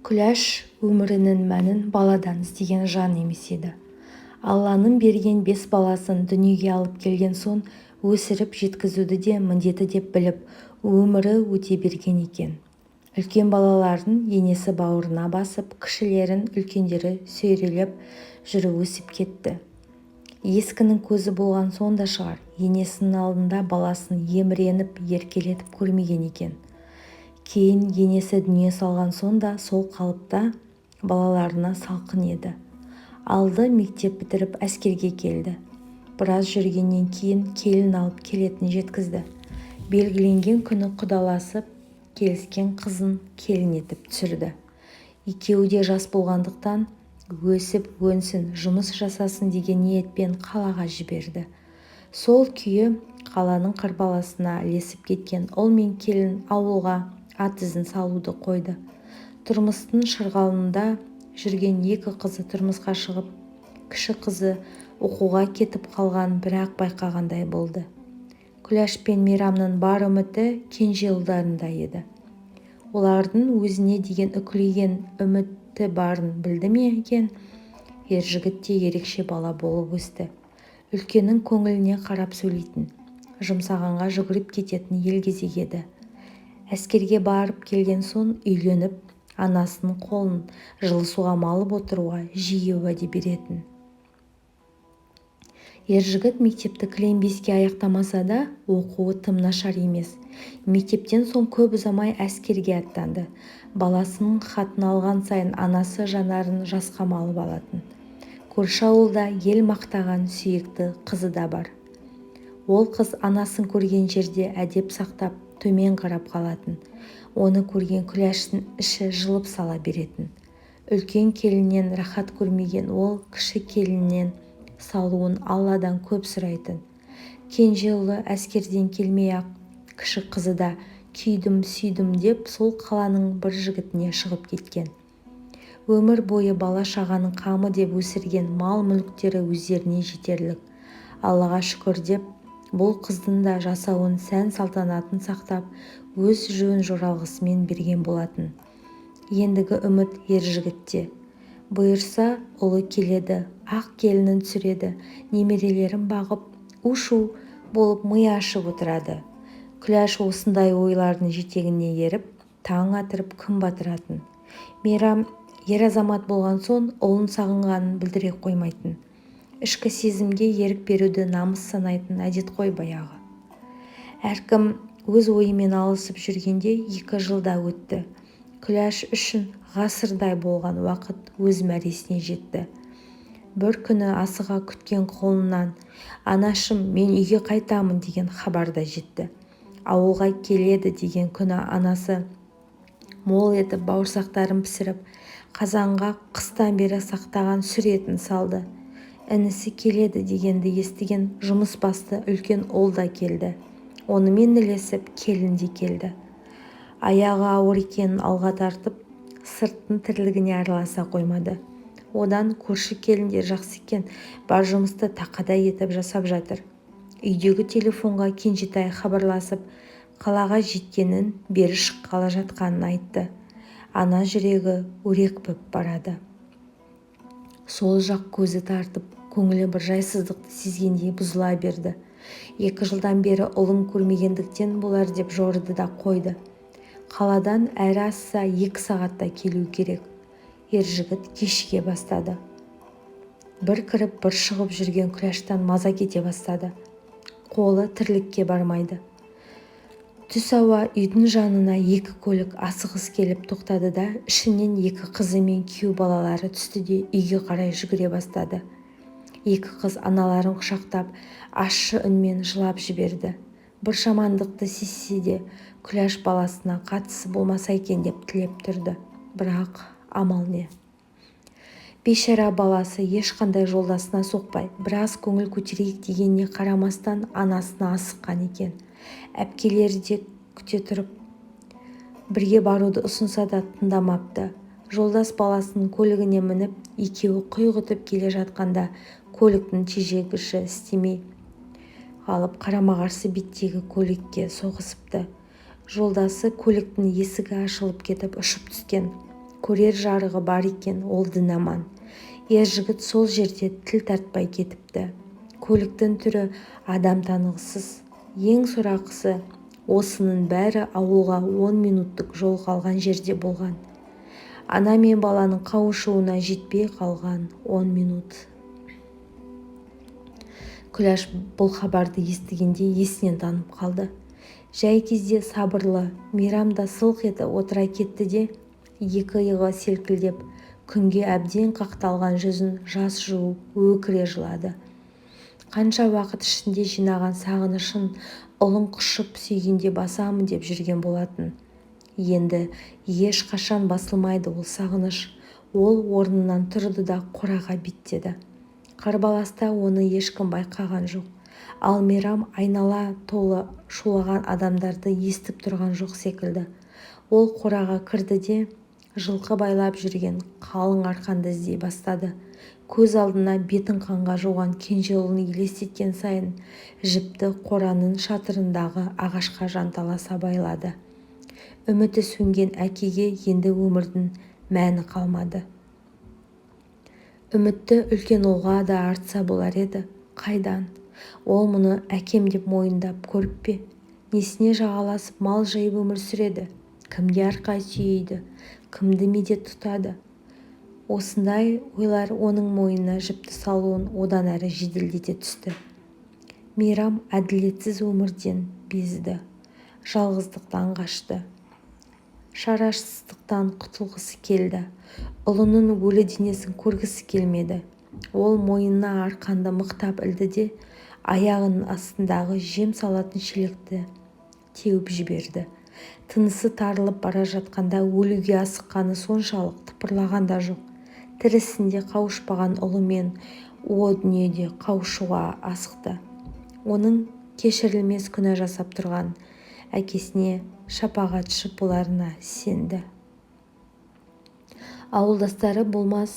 Күләш өмірінің мәнін баладан іздеген жан емес еді. Алланың берген 5 баласын дүниеге алып келген соң өсіріп жеткізуді де міндеті деп біліп, өмірі өте берген екен. Үлкен балаларын енесі бауырына басып, кішілерін үлкендері сүйрелеп жүріп өсіп кетті. Ескінің көзі болған сонда шығар, енесінің алдында баласын еміреніп, еркелетіп көрмеген екен. Кейін енесі дүние салған сонда сол қалыпта балаларына салқын еді. Алды мектеп бітіріп әскерге келді. Біраз жүргеннен кейін келін алып келетін жеткізді. Белгіленген күні құдаласып, келіскен қызын келін етіп түсірді. Екеуі де жас болғандықтан өсіп өнсін, жұмыс жасасын деген ниетпен қалаға жіберді. Сол күйі қаланың қарбаласына ілесіп кеткен ұл мен келін ауылға ат ізін салуды қойды. Тұрмыстың шырғалымында жүрген 2 қызы тұрмысқа шығып, кіші қызы оқуға кетіп қалған, бірақ байқағандай болды. Күләш пен Мейрамның бар үміті кенже ұлдарында еді. Олардың өзіне деген үкілеген үміті барын білді ме екен? Ержігіт те ерекше бала болып өсті. Үлкеннің көңіліне қарап сөйлейтін, жұмсағанға жүгіріп кететін елгезек еді. Әскерге барып келген соң үйленіп, анасының қолын жылысуға малып отыруға жиі уәде беретін. Ержігіт мектепті кіленбеске аяқтамаса да, оқуы тым нашар емес. Мектептен соң көп ұзамай әскерге аттанды. Баласының хатын алған сайын анасы жанарын жасқа малып алатын. Көрші ауылда ел мақтаған сүйекті қызы да бар. Ол қыз анасын көрген жерде әдеп сақтап, төмен қарап қалатын. Оны көрген Күләштің іші жылып сала беретін. Үлкен келіннен рахат көрмеген ол кіші келіннен салуын Алладан көп сұрайтын. Кенже ұлы әскерден келмей-ақ, кіші қызы да күйдім сүйдім деп сол қаланың бір жігітіне шығып кеткен. Өмір бойы бала шағаның қамы деп өсірген мал мүліктері өздеріне жетерлік. Аллаға шүкір деп, бұл қыздың да жасауын сән салтанатын сақтап, өз жөн жоралғысымен берген болатын. Ендігі үміт ержігітте. Бұйырса, ұлы келеді, ақ келінін түсіреді, немерелерін бағып, у-шу болып ми ашып отырады. Күләш осындай ойлардың жетегіне еріп, таң атырып күн батыратын. Мейрам ер азамат болған соң ұлын сағынғанын білдіре қоймайтын. Ішкі сезімге ерік беруді намыс санайтын әдет қой баяғы. Әркім өз ойымен алысып жүргенде 2 жылда өтті. Күләш үшін ғасырдай болған уақыт өз мәресіне жетті. Бір күні асыға күткен қолынан «Анашым, мен үйге қайтамын» деген хабар да жетті. Ауылға келеді деген күні анасы мол етіп бауырсақтарын пісіріп, қазанға қыстан бері сақтаған сүр етін салды. Інісі келеді дегенді естіген жұмыс басты үлкен ұл да келді. Онымен ілесіп келін де келді. Аяғы ауыр екенін алға тартып, сырттың тірлігіне араласа қоймады. Одан көрші келіндер жақсы екен, бар жұмысты тақада етіп жасап жатыр. Үйдегі телефонға кенжетай хабарласып, қалаға жеткенін, бері шыққалы жатқанын айтты. Ана жүрегі өрекпіп барады. Сол жақ көзі тартып, көңілі бір жайсыздықты сезгендей бұзыла берді. 2 жылдан бері ұлын көрмегендіктен болар деп жорыды да қойды. Қаладан әрі асса 2 сағатта келу керек. Ержігіт кешіге бастады. Бір кіріп, бір шығып жүрген Күләштан маза кете бастады. Қолы тірлікке бармайды. Түс ауа үйдің жанына 2 көлік асығыс келіп тоқтады да, ішінен 2 қызы мен күйеу балалары түсті де үйге қарай жүгіре бастады. 2 қыз аналарын құшақтап, ащы үнмен жылап жіберді. Бір жамандықты сезсе де, Күләш баласына қатысы болмаса екен деп тілеп тұрды. Бірақ амал не? Бейшара баласы ешқандай жолдасына соқпай, біраз көңіл көтерейік дегеніне қарамастан анасына асыққан екен. Әпкелері де күте тұрып, бірге баруды ұсынса да тыңдамапты. Жолдас баласының көлігіне мініп, екеуі құйғытып келе жатқанда, көліктің тежегіші істемей қалып, қарама-қарсы беттегі көлікке соғысыпты. Жолдасы көліктің есігі ашылып кетіп ұшып түскен. көрер жарығы бар екен, ол дін аман. Ержігіт сол жерде тіл тартпай кетіпті. Көліктің түрі адам танығысыз. Ең сорақысы, осының бәрі ауылға 10 минуттық жол қалған жерде болған. Ана мен баланың қауышуына жетпей қалған 10 минут. Күләш бұл хабарды естігенде есінен танып қалды. Жай кезде сабырлы, Мейрамда сылқ ете отыра кетті де, екі иығы селкілдеп, күнге әбден қақталған жүзін жас жуып, өкіре жылады. Қанша уақыт ішінде жинаған сағынышын ұлын құшып сүйгенде басамын деп жүрген болатын. Енді еш қашан басылмайды ол сағыныш. Ол орнынан тұрды да қораға беттеді. Қарбаласта оны ешкім байқаған жоқ. Ал Мейрам айнала толы шулаған адамдарды естіп тұрған жоқ секілді. Ол қораға кірді де жылқы байлап жүрген қалың арқанды іздей бастады. Көз алдына бетін қанға жуған кенже ұлын елестеткен сайын жіпті қораның шатырындағы ағашқа жанталаса байлады. Үміті сөнген әкеге енді өмірдің мәні қалмады. Үмітті үлкен ұлға да артса болар еді. Қайдан? Ол мұны әкем деп мойындап көріп пе? Несіне жағаласып мал жайып өмір сүреді? Кімге арқа сүйейді? Кімді медет тұтады? Осындай ойлар оның мойнына жіпті салуын одан әрі жеделдете түсті. Мейрам әділетсіз өмірден безді. Жалғыздықтан қашты. Шарасыздықтан құтылғысы келді. Ұлының өлі денесін көргісі келмеді. Ол мойнына арқанды мықтап ілді де аяғының астындағы жем салатын шелекті теуіп жіберді. Тынысы тарылып бара жатқанда өлуге асыққаны соншалық тыпырлаған да жоқ. Тірісінде қауышпаған ұлымен о дүниеде қауышуға асықты. Оның кешірілмес күнә жасап тұрған әкесіне шапағатшы боларына сенді. Ауылдастары болмас,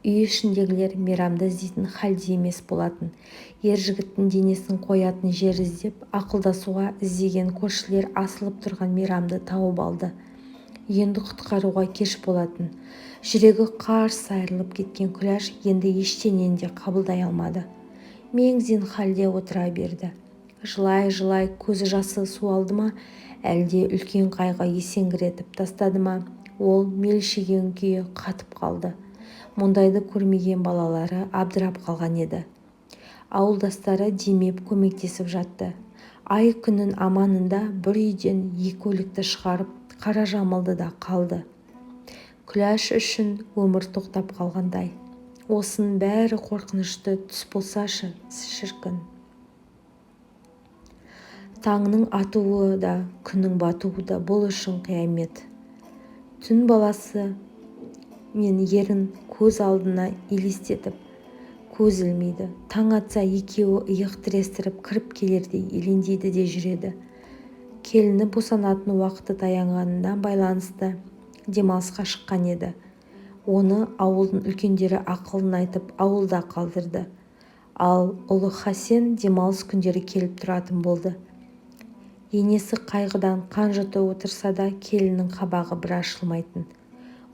үй ішіндегілер Мейрамды іздейтін халде емес болатын. Ержігіттің денесін қоятын жер іздеп, ақылдасуға іздеген көршілер асылып тұрған Мейрамды тауып алды. Енді құтқаруға кеш болатын. Жүрегі қарс айырылып кеткен Күләш енді ештеңені де қабылдай алмады. Меңзең халде отыра берді. Жылай-жылай көзі жасы суалды ма, әлде үлкен қайғы есеңгіретіп тастады ма, ол мелшиген күйі қатып қалды. Мұндайды көрмеген балалары абдырап қалған еді. Ауылдастары демеп көмектесіп жатты. Ай күннің аманында бір үйден екі өлікті шығарып, қара жамылды да қалды. Күләш үшін өмір тоқтап қалғандай. Осының бәрі қорқынышты түс болсашы, шіркін. Таңның атуы да, күннің батуы да бұл үшін қиямет. Түн баласы мен ерін көз алдына елестетіп, көз ілмейді. Таң атса екеуі иық тірестіріп кіріп келердей елендейді де жүреді. Келіні босанатын уақыты таянғанынан байланысты демалысқа шыққан еді. Оны ауылдың үлкендері ақылын айтып ауылда қалдырды. Ал ұлы Хасен демалыс күндері келіп тұратын болды. Енесі қайғыдан қан жұты отырса да келінің қабағы бір ашылмайтын.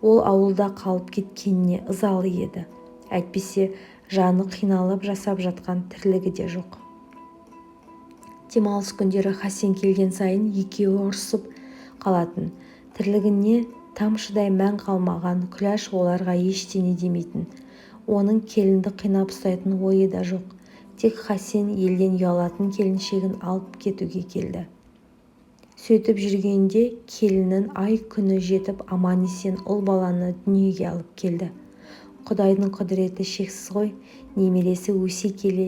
Ол ауылда қалып кеткеніне ызалы еді. Әйтпесе жаны қиналып жасап жатқан тірлігі де жоқ. Демалыс күндері Хасен келген сайын екеуі ұрсып қалатын. Тірлігіне тамшыдай мән қалмаған Күләш оларға ештеңе демейтін. Оның келінді қинап ұстайтын ойы да жоқ. Тек Хасен елден ұялатын келіншегін алып кетуге келді. Сөйтіп жүргенде келіннің ай күні жетіп аман-есен ұл баланы дүниеге алып келді. Құдайдың құдіреті шексіз ғой, немересі өсе келе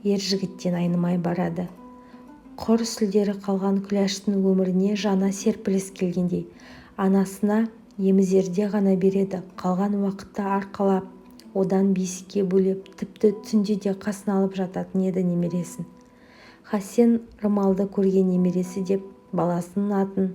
ержігіттен айнымай барады. Құр сүлдері қалған Күләштің өміріне жана серпіліс келгендей, анасына емізерде ғана береді, қалған уақытта арқалап, одан бесікке бөлеп, тіпті түнде де қасына алып жататын еді немересін. Хасен Рымалды көрген немересі деп баласының атын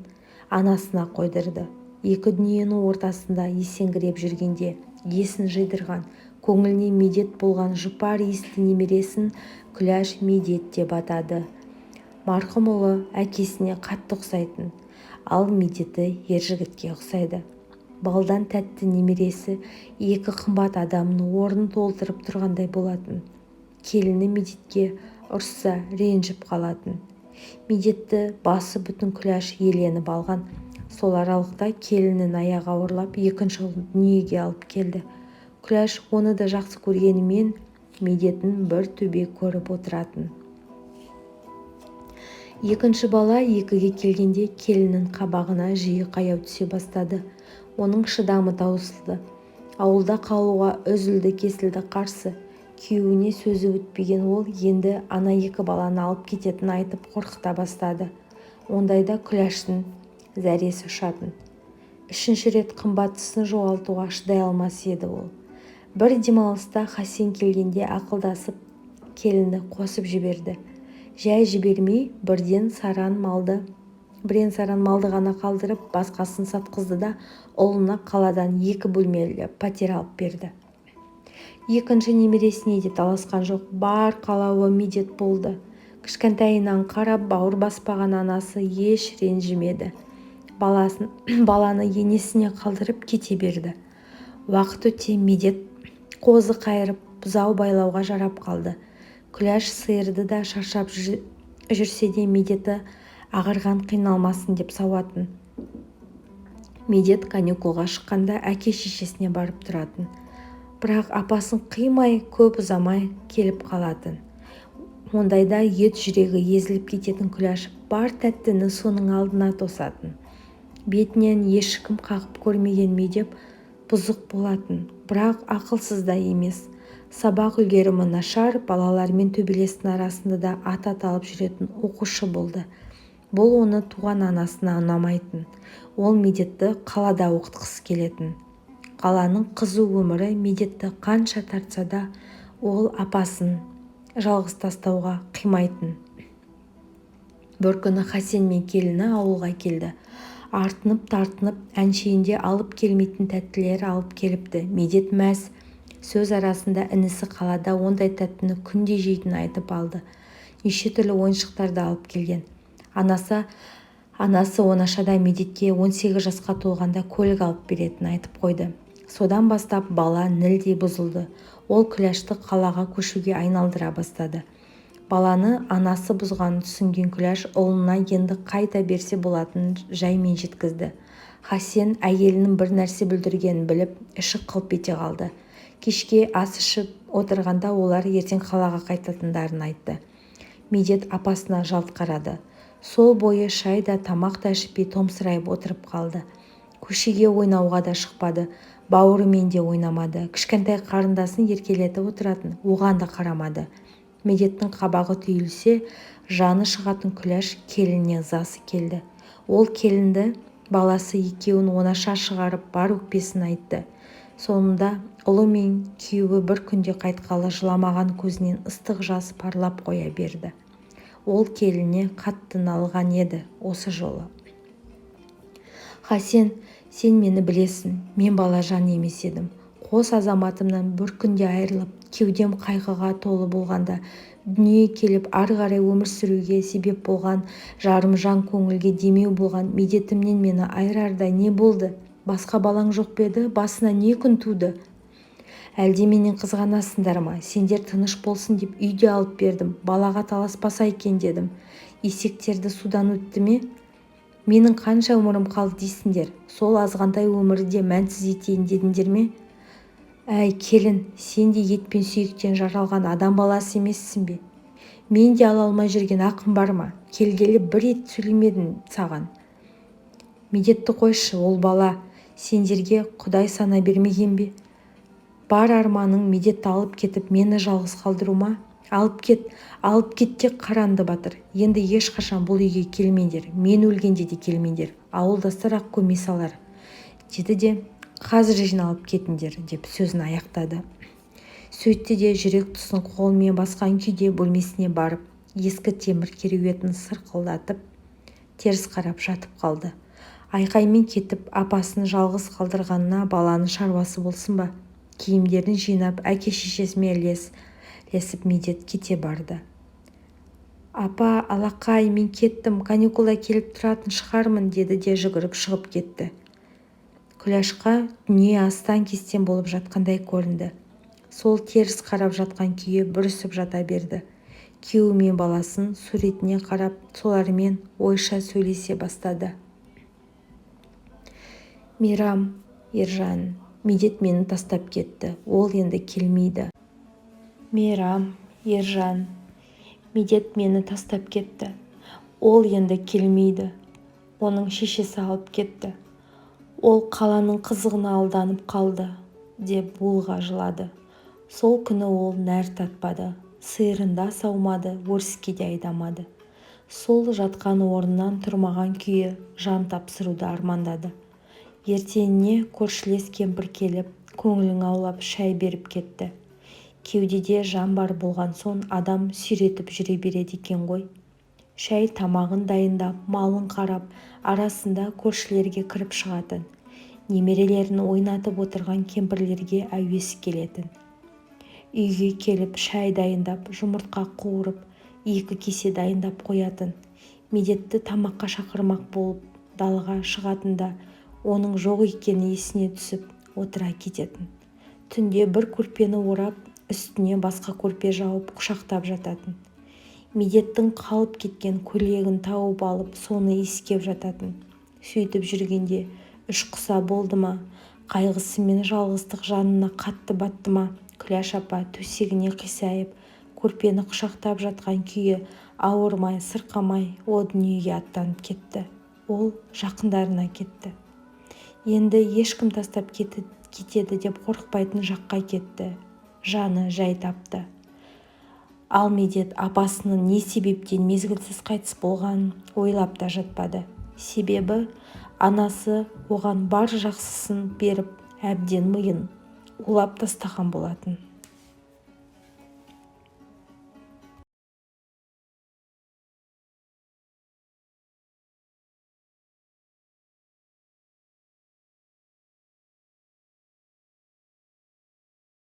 анасына қойдырды. Екі дүниенің ортасында есеңгіреп жүргенде есін жидырған, көңіліне медет болған жұпар иісті немересін Күләш медет деп атады. Марқұм ұлы әкесіне қатты ұқсайтын, ал медеті ержігітке ұқсайды. балдан тәтті немересі екі қымбат адамның орнын толтырып тұрғандай болатын. Келіні Медетке ұрса ренжіп қалатын. Медетті басы бүтін Күләш еленіп алған. Сол аралықта келінін аяғы ауырлап екінші ұлын дүниеге алып келді. Күләш оны да жақсы көргенімен Медетін бір төбе көріп отыратын. Екінші бала екіге келгенде келіннің қабағына жиі қаяу түсе бастады. Оның шыдамы таусылды. Ауылда қалуға үзілді кесілді қарсы. Күйеуіне сөзі өтпеген ол енді ана екі баланы алып кететін айтып қорқыта бастады. Ондайда Күләштің зәресі ұшатын. Үшінші рет қымбаттысын жоғалтуға шыдай алмас еді ол. Бір демалыста Хасен келгенде ақылдасып келінді қосып жіберді. Жай жібермей бірден саран малды ғана қалдырып басқасын сатқызды да ұлына қаладан 2 бөлмелі пәтер алып берді. Екінші немересіне де таласқан жоқ, бар қалауы Медет болды. Кішкентайынан қарап бауыр баспаған анасы еш ренжімеді. Баланы енесіне қалдырып кете берді. Уақыт өте Медет қозы қайырып бұзау байлауға жарап қалды. Күләш сиырды да шаршап жүрсе де Медеті ағырған қиналмасын деп сауатын. Медет каникулға шыққанда әке-шешесіне барып тұратын. Бірақ апасын қимай көп ұзамай келіп қалатын. Ондайда ет жүрегі езіліп кететін Күләш бар тәттіні соның алдына тосатын. Бетінен ешкім қағып көрмеген Медет бұзық болатын, бірақ ақылсыз да емес. Сабақ үлгерімі нашар, балалармен төбелестің арасында да ат аталып жүретін оқушы болды. Бұл оны туған анасына ұнамайтын. Ол Медетті қалада оқытқысы келетін. Қаланың қызу өмірі Медетті қанша тартса да, ол апасын жалғыз тастауға қимайтын. Бір күні Хасен мен келіні ауылға келді. Артынып-тартынып әншейінде алып келмейтін тәттілер алып келіпті. Медет мәз. Сөз арасында інісі қалада ондай тәттіні күнде жейтін айтып алды. Неше түрлі ойыншықтарды алып келген. Анасы оңашада Медетке 18 жасқа толғанда көлік алып беретін айтып қойды. Содан бастап бала нілдей бұзылды. Ол Күләшті қалаға көшуге айналдыра бастады. Баланы анасы бұзғанын түсінген Күләш ұлына енді қайта берсе болатын жаймен жеткізді. Хасен әйелінің бір нәрсе бүлдіргенін біліп, іші қылп ете қалды. Кешке ас ішіп отырғанда олар ертең қалаға қайтатындарын айтты. Медет апасына жалт қарады. Сол бойы шай да тамақ та ішпей томсырайып отырып қалды. Көшеге ойнауға да шықпады. Бауырымен де ойнамады. Кішкентай қарындасын еркелетіп отыратын, оған да қарамады. Медеттің қабағы түйілсе, жаны шығатын Күләш келініне ызасы келді. Ол келінді баласы екеуін оңаша шығарып бар өкпесін айтты. Соңында ұлы мен күйеуі бір күнде қайтқалы жыламаған көзінен ыстық жас парлап қоя берді. Ол келіне қатты налыған еді осы жолы. Хасен, сен мені білесің, мен балажан емес едім. Қос азаматымнан бір күнде айырылып, кеудем қайғыға толы болғанда, дүние келіп ары қарай өмір сүруге себеп болған, жарым жан көңілге демеу болған Медетімнен мені айырарда не болды? Басқа балаң жоқ беді, басына не күн туды? Әлде менен қызғанасыңдар ма? Сендер тыныш болсын деп үйде алып бердім, балаға таласпаса екен дедім. Есектерді судан өтті ме? Менің қанша өмірім қалды дейсіңдер? Сол азғантай өмірде мәнсіз етейін дедіңдер ме? Әй келін, сен де ет пен сүйектен жаралған адам баласы емессің бе? Мен де ала алмай жүрген ақым бар ма? Келгелі бір ет сөйлемедім саған. Медетті қойшы, ол бала. Сендерге Құдай сана бермеген бе? Бар арманың Медетті алып кетіп, мені жалғыз қалдыру ма? Алып кет те қаранды батыр. Енді ешқашан бұл үйге келмеңдер. Мен өлгенде де келмеңдер. Ауылдастар ақ көме салар. Деді де, қазір жиналып кетіңдер деп сөзін аяқтады. Сөйтті де жүрек тұсын қолымен басқан күйде бөлмесіне барып, ескі темір кереуетін сырқылдатып, теріс қарап жатып қалды. Айқаймен кетіп, апасын жалғыз қалдырғанына баланың шаруасы болсын ба? Киімдерін жинап, әке-шешесімен ілесіп Медет кете барды. Апа, алақай, мен кеттім, каникулда келіп тұратын шығармын, деді де жүгіріп шығып кетті. Күләшқа дүние астан-кестен болып жатқандай көрінді. Сол теріс қарап жатқан күйі бүрісіп жата берді. Күйеуі мен баласын суретіне қарап, солармен ойша сөйлесе бастады. Мейрам, Ержан, Медет мені тастап кетті, ол енді келмейді. Мейрам, Ержан, Медет мені тастап кетті, ол енді келмейді. Оның шешесі алып кетті. Ол қаланың қызығына алданып қалды, деп булыға жылады. Сол күні ол нәр татпады, сиырын да саумады, өріске де айдамады. Сол жатқан орнынан тұрмаған күйі жан тапсыруды армандады. Ертеңіне көршілес кемпір келіп, көңілін аулап шай беріп кетті. Кеудеде жан бар болған соң адам сүйретіп жүре береді екен ғой. Шай тамағын дайындап, малын қарап, арасында көршілерге кіріп шығатын. Немерелерін ойнатып отырған кемпірлерге әуесі келетін. Үйге келіп шай дайындап, жұмыртқа қуырып, 2 кесе дайындап қоятын. Медетті тамаққа шақырмақ болып далаға шығатында, оның жоқ екені есіне түсіп, отыра кететін. Түнде бір көрпені орап, үстіне басқа көрпе жауып құшақтап жататын. Медеттің қалып кеткен көйлегін тауып алып, соны иіскеп жататын. Сөйтіп жүргенде, үш құса болды ма, қайғысы мен жалғыздық жанына қатты батты ма, Күләш апа төсегіне қисайып, көрпені құшақтап жатқан күйі ауырмай, сырқамай, о дүниеге аттанып кетті. Ол жақындарына кетті. Енді ешкім тастап кетеді деп қорықпайтын жаққа кетті. Жаны жай тапты. Ал Медет апасының не себептен мезгілсіз қайтыс болғанын ойлап та жатпады. Себебі анасы оған бар жақсысын беріп, әбден миын улап тастаған болатын.